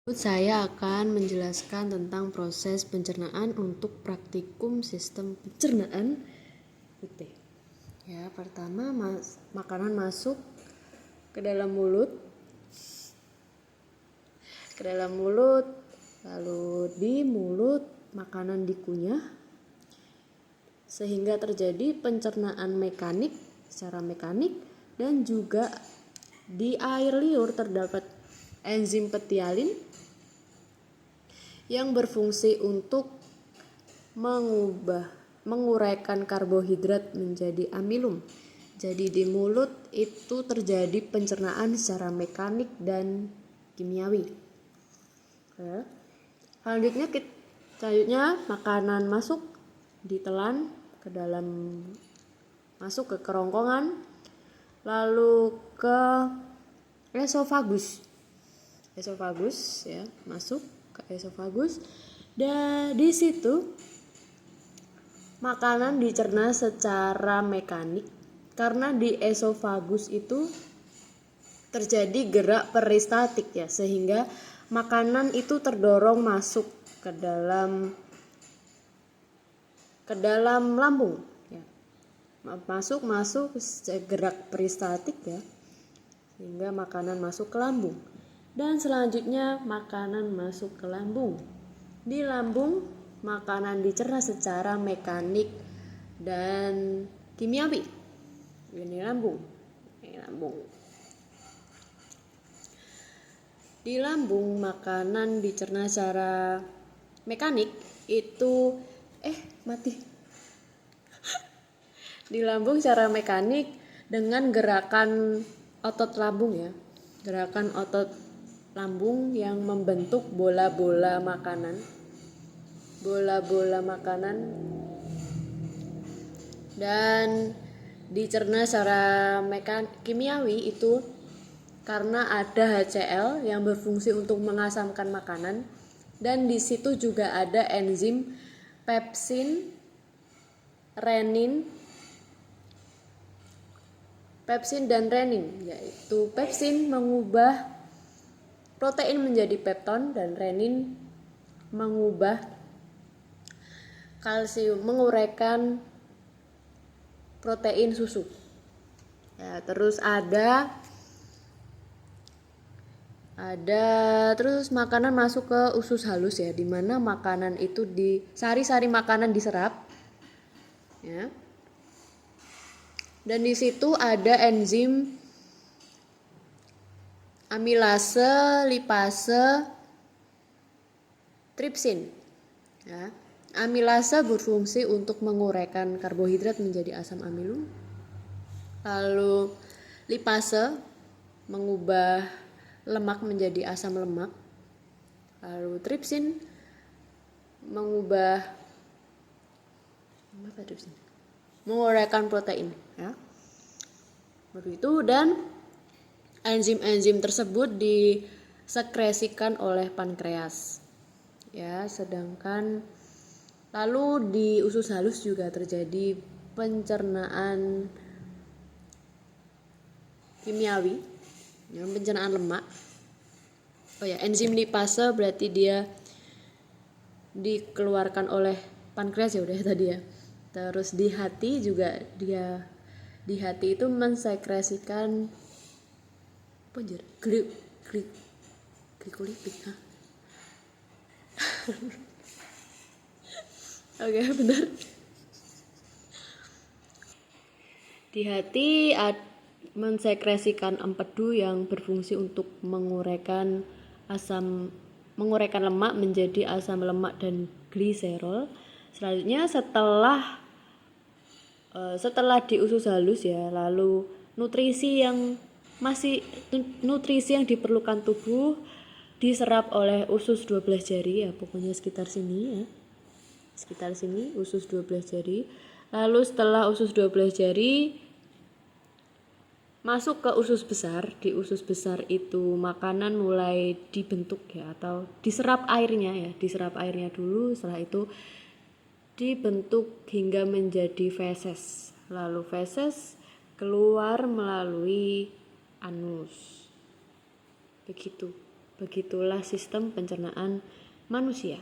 Saya akan menjelaskan tentang proses pencernaan untuk praktikum sistem pencernaan putih. Ya, pertama makanan masuk ke dalam mulut, lalu di mulut makanan dikunyah sehingga terjadi pencernaan secara mekanik, dan juga di air liur terdapat enzim petialin yang berfungsi untuk menguraikan karbohidrat menjadi amilum. Jadi di mulut itu terjadi pencernaan secara mekanik dan kimiawi. Selanjutnya makanan masuk ditelan masuk ke kerongkongan, lalu ke esofagus ya, masuk ke esofagus, dan di situ makanan dicerna secara mekanik karena di esofagus itu terjadi gerak peristatik ya, sehingga makanan itu terdorong masuk ke dalam lambung ya. Masuk gerak peristatik ya, sehingga makanan masuk ke lambung. Dan selanjutnya makanan masuk ke lambung. Di lambung makanan dicerna secara mekanik dan kimiawi. Ini lambung. Di lambung makanan dicerna secara mekanik itu di lambung secara mekanik dengan gerakan otot lambung ya. Gerakan otot lambung yang membentuk bola-bola makanan dan dicerna secara kimiawi itu karena ada HCl yang berfungsi untuk mengasamkan makanan, dan di situ juga ada enzim pepsin dan renin, yaitu pepsin mengubah protein menjadi pepton dan renin mengubah kalsium, menguraikan protein susu. Ya, terus terus makanan masuk ke usus halus ya, di mana makanan itu sari-sari makanan diserap. Ya. Dan di situ ada enzim amilase, lipase, tripsin. Ya. Amilase berfungsi untuk menguraikan karbohidrat menjadi asam amilum. Lalu lipase mengubah lemak menjadi asam lemak. Lalu tripsin menguraikan protein. Ya. Begitu, dan enzim-enzim tersebut disekresikan oleh pankreas. Ya, sedangkan lalu di usus halus juga terjadi pencernaan kimiawi, ya, pencernaan lemak. Enzim lipase berarti dia dikeluarkan oleh pankreas ya udah tadi ya. Terus di hati juga di hati itu mensekresikan glikolipid. Oke, benar. Di hati mensekresikan empedu yang berfungsi untuk menguraikan lemak menjadi asam lemak dan gliserol. Selanjutnya setelah di usus halus ya, lalu nutrisi yang diperlukan tubuh diserap oleh usus 12 jari ya, pokoknya sekitar sini usus 12 jari. Lalu setelah usus 12 jari masuk ke usus besar. Di usus besar itu makanan mulai dibentuk ya, atau diserap airnya dulu. Setelah itu dibentuk hingga menjadi feses. Lalu feses keluar melalui anus. Begitu. Begitulah sistem pencernaan manusia.